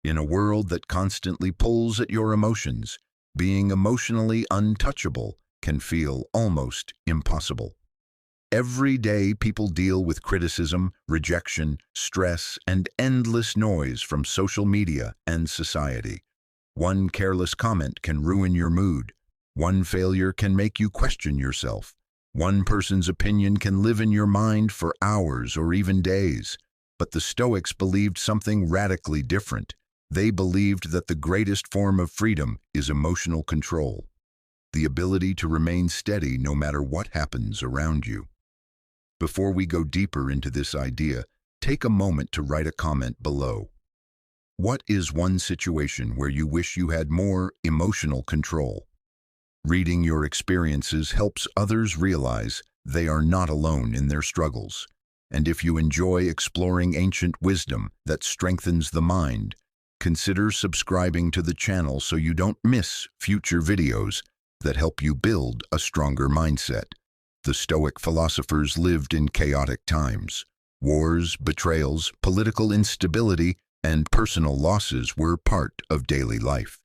In a world that constantly pulls at your emotions, being emotionally untouchable can feel almost impossible. Every day people deal with criticism, rejection, stress, and endless noise from social media and society. One careless comment can ruin your mood. One failure can make you question yourself. One person's opinion can live in your mind for hours or even days. But the Stoics believed something radically different. They believed that the greatest form of freedom is emotional control, the ability to remain steady no matter what happens around you. Before we go deeper into this idea, take a moment to write a comment below. What is one situation where you wish you had more emotional control? Reading your experiences helps others realize they are not alone in their struggles. And if you enjoy exploring ancient wisdom that strengthens the mind, consider subscribing to the channel so you don't miss future videos that help you build a stronger mindset. The Stoic philosophers lived in chaotic times. Wars, betrayals, political instability, and personal losses were part of daily life.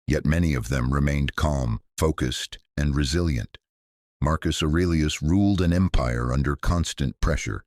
Yet many of them remained calm, focused, and resilient. Marcus Aurelius ruled an empire under constant pressure.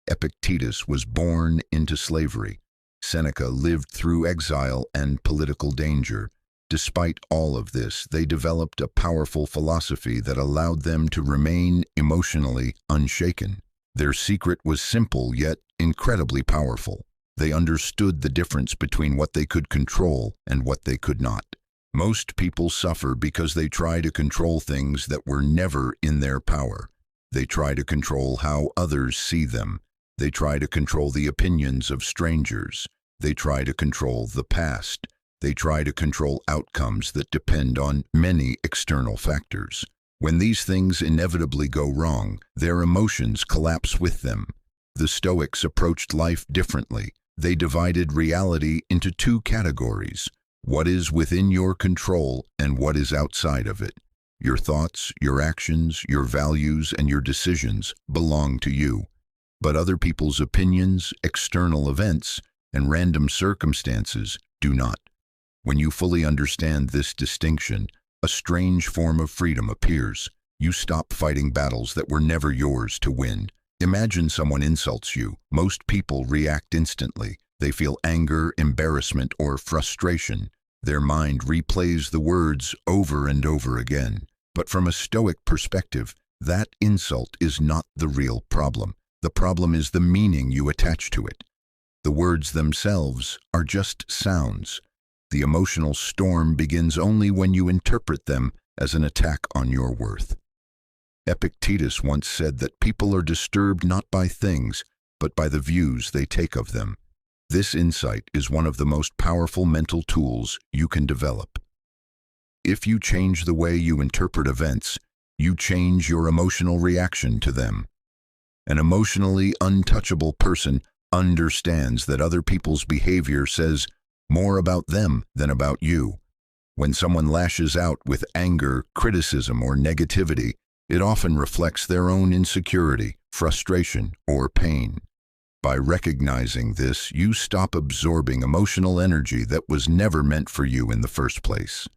Epictetus was born into slavery. Seneca lived through exile and political danger. Despite all of this, they developed a powerful philosophy that allowed them to remain emotionally unshaken. Their secret was simple yet incredibly powerful. They understood the difference between what they could control and what they could not. Most people suffer because they try to control things that were never in their power. They try to control how others see them. They try to control the opinions of strangers. They try to control the past. They try to control outcomes that depend on many external factors. When these things inevitably go wrong, their emotions collapse with them. The Stoics approached life differently. They divided reality into two categories: what is within your control and what is outside of it. Your thoughts, your actions, your values, and your decisions belong to you. But other people's opinions, external events, and random circumstances do not. When you fully understand this distinction, a strange form of freedom appears. You stop fighting battles that were never yours to win. Imagine someone insults you. Most people react instantly. They feel anger, embarrassment, or frustration. Their mind replays the words over and over again. But from a Stoic perspective, that insult is not the real problem. The problem is the meaning you attach to it. The words themselves are just sounds. The emotional storm begins only when you interpret them as an attack on your worth. Epictetus once said that people are disturbed not by things, but by the views they take of them. This insight is one of the most powerful mental tools you can develop. If you change the way you interpret events, you change your emotional reaction to them. An emotionally untouchable person understands that other people's behavior says more about them than about you. When someone lashes out with anger, criticism, or negativity, it often reflects their own insecurity, frustration, or pain. By recognizing this, you stop absorbing emotional energy that was never meant for you in the first place.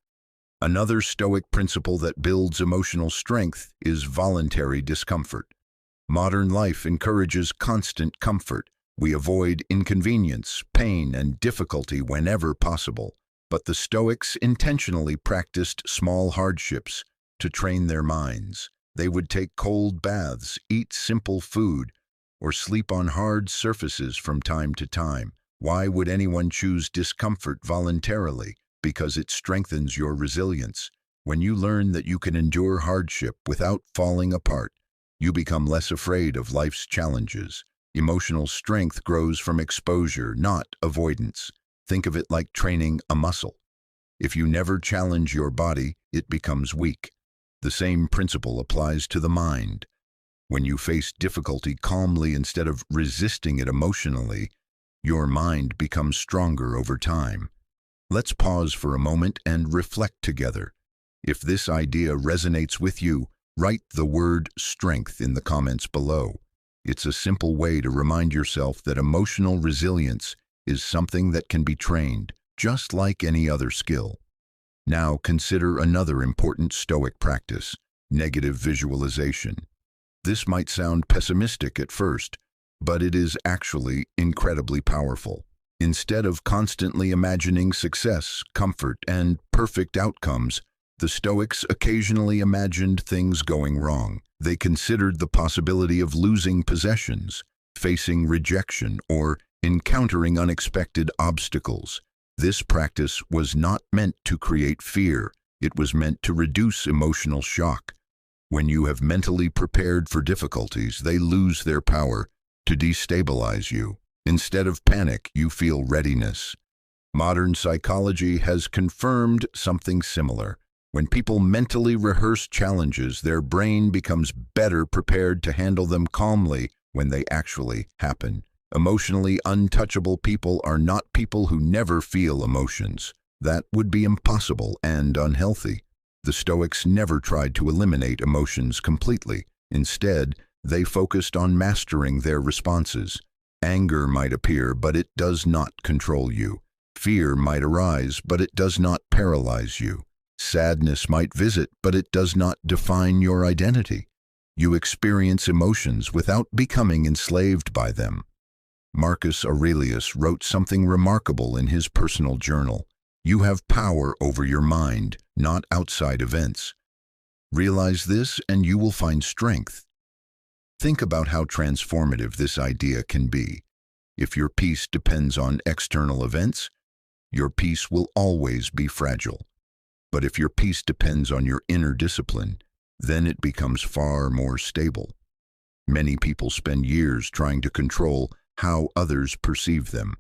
Another Stoic principle that builds emotional strength is voluntary discomfort. Modern life encourages constant comfort. We avoid inconvenience, pain, and difficulty whenever possible. But the Stoics intentionally practiced small hardships to train their minds. They would take cold baths, eat simple food, or sleep on hard surfaces from time to time. Why would anyone choose discomfort voluntarily? Because it strengthens your resilience. When you learn that you can endure hardship without falling apart, you become less afraid of life's challenges. Emotional strength grows from exposure, not avoidance. Think of it like training a muscle. If you never challenge your body, it becomes weak. The same principle applies to the mind. When you face difficulty calmly instead of resisting it emotionally, your mind becomes stronger over time. Let's pause for a moment and reflect together. If this idea resonates with you, write the word strength in the comments below. It's a simple way to remind yourself that emotional resilience is something that can be trained, just like any other skill. Now consider another important Stoic practice, negative visualization. This might sound pessimistic at first, but it is actually incredibly powerful. Instead of constantly imagining success, comfort, and perfect outcomes, the Stoics occasionally imagined things going wrong. They considered the possibility of losing possessions, facing rejection, or encountering unexpected obstacles. This practice was not meant to create fear. It was meant to reduce emotional shock. When you have mentally prepared for difficulties, they lose their power to destabilize you. Instead of panic, you feel readiness. Modern psychology has confirmed something similar. When people mentally rehearse challenges, their brain becomes better prepared to handle them calmly when they actually happen. Emotionally untouchable people are not people who never feel emotions. That would be impossible and unhealthy. The Stoics never tried to eliminate emotions completely. Instead, they focused on mastering their responses. Anger might appear, but it does not control you. Fear might arise, but it does not paralyze you. Sadness might visit, but it does not define your identity. You experience emotions without becoming enslaved by them. Marcus Aurelius wrote something remarkable in his personal journal. You have power over your mind, not outside events. Realize this and you will find strength. Think about how transformative this idea can be. If your peace depends on external events, your peace will always be fragile. But if your peace depends on your inner discipline, then it becomes far more stable. Many people spend years trying to control how others perceive them.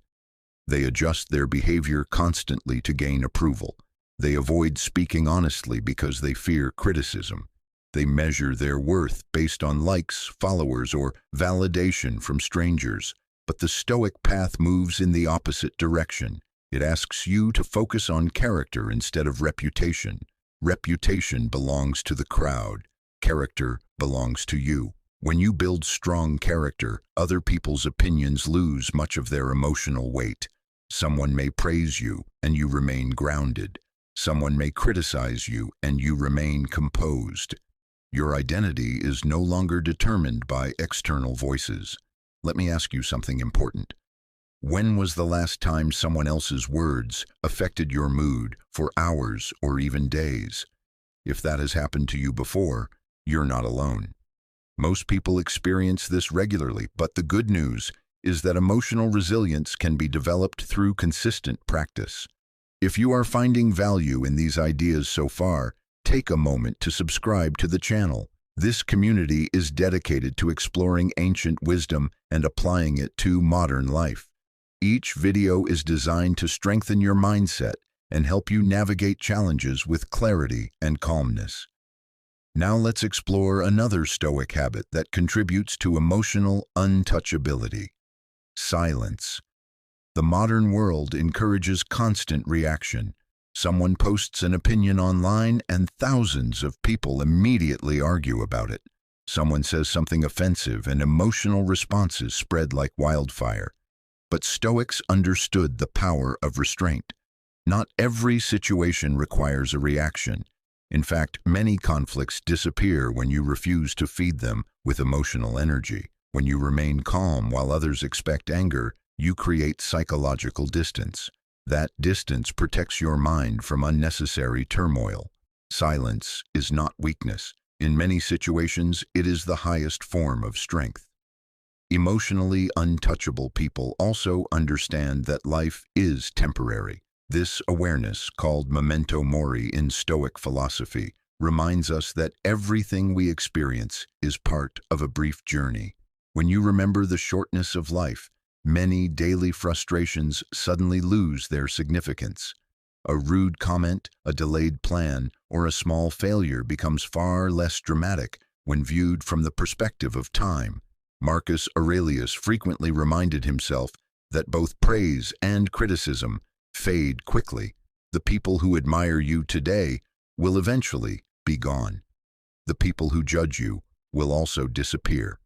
They adjust their behavior constantly to gain approval. They avoid speaking honestly because they fear criticism. They measure their worth based on likes, followers, or validation from strangers. But the Stoic path moves in the opposite direction. It asks you to focus on character instead of reputation. Reputation belongs to the crowd. Character belongs to you. When you build strong character, other people's opinions lose much of their emotional weight. Someone may praise you, and you remain grounded. Someone may criticize you, and you remain composed. Your identity is no longer determined by external voices. Let me ask you something important. When was the last time someone else's words affected your mood for hours or even days? If that has happened to you before, you're not alone. Most people experience this regularly, but the good news is that emotional resilience can be developed through consistent practice. If you are finding value in these ideas so far, take a moment to subscribe to the channel. This community is dedicated to exploring ancient wisdom and applying it to modern life. Each video is designed to strengthen your mindset and help you navigate challenges with clarity and calmness. Now let's explore another Stoic habit that contributes to emotional untouchability: silence. The modern world encourages constant reaction. Someone posts an opinion online and thousands of people immediately argue about it. Someone says something offensive and emotional responses spread like wildfire. But Stoics understood the power of restraint. Not every situation requires a reaction. In fact, many conflicts disappear when you refuse to feed them with emotional energy. When you remain calm while others expect anger, you create psychological distance. That distance protects your mind from unnecessary turmoil. Silence is not weakness. In many situations, it is the highest form of strength. Emotionally untouchable people also understand that life is temporary. This awareness, called memento mori in Stoic philosophy, reminds us that everything we experience is part of a brief journey. When you remember the shortness of life, many daily frustrations suddenly lose their significance. A rude comment, a delayed plan, or a small failure becomes far less dramatic when viewed from the perspective of time. Marcus Aurelius frequently reminded himself that both praise and criticism fade quickly. The people who admire you today will eventually be gone. The people who judge you will also disappear.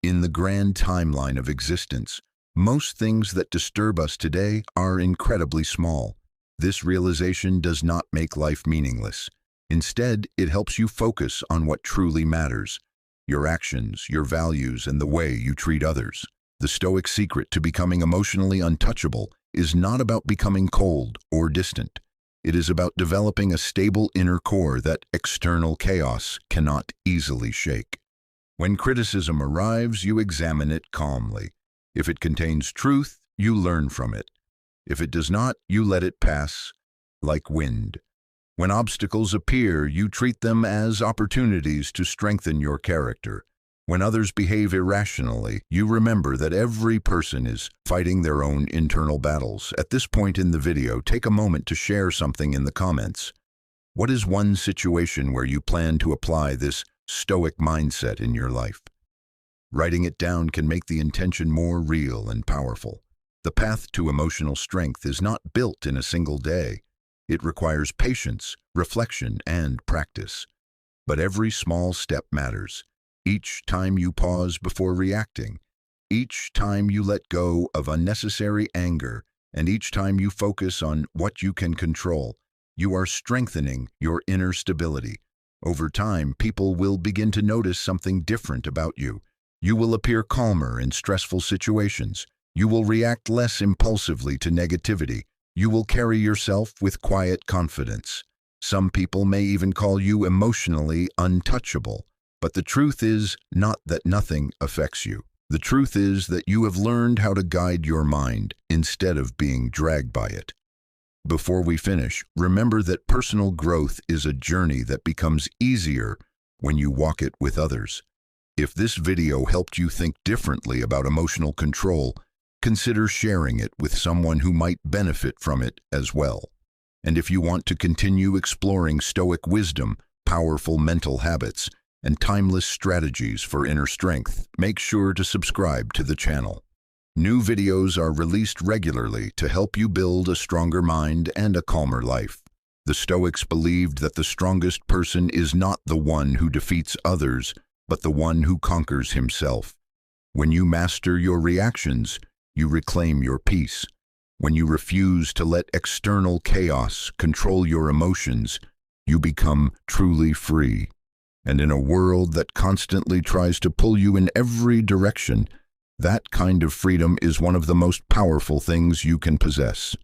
In the grand timeline of existence, Most things that disturb us today are incredibly small. This realization does not make life meaningless. Instead, it helps you focus on what truly matters: your actions, your values, and the way you treat others. The Stoic secret to becoming emotionally untouchable is not about becoming cold or distant. It is about developing a stable inner core that external chaos cannot easily shake. When criticism arrives, you examine it calmly. If it contains truth, you learn from it. If it does not, you let it pass like wind. When obstacles appear, you treat them as opportunities to strengthen your character. When others behave irrationally, you remember that every person is fighting their own internal battles. At this point in the video, take a moment to share something in the comments. What is one situation where you plan to apply this Stoic mindset in your life? Writing it down can make the intention more real and powerful. The path to emotional strength is not built in a single day. It requires patience, reflection, and practice. But every small step matters. Each time you pause before reacting, each time you let go of unnecessary anger, and each time you focus on what you can control, you are strengthening your inner stability. Over time, people will begin to notice something different about you. You will appear calmer in stressful situations. You will react less impulsively to negativity. You will carry yourself with quiet confidence. Some people may even call you emotionally untouchable. But the truth is not that nothing affects you. The truth is that you have learned how to guide your mind instead of being dragged by it. Before we finish, remember that personal growth is a journey that becomes easier when you walk it with others. If this video helped you think differently about emotional control, consider sharing it with someone who might benefit from it as well. And if you want to continue exploring Stoic wisdom, powerful mental habits, and timeless strategies for inner strength, make sure to subscribe to the channel. New videos are released regularly to help you build a stronger mind and a calmer life. The Stoics believed that the strongest person is not the one who defeats others, but the one who conquers himself. When you master your reactions, you reclaim your peace. When you refuse to let external chaos control your emotions, you become truly free. And in a world that constantly tries to pull you in every direction, that kind of freedom is one of the most powerful things you can possess.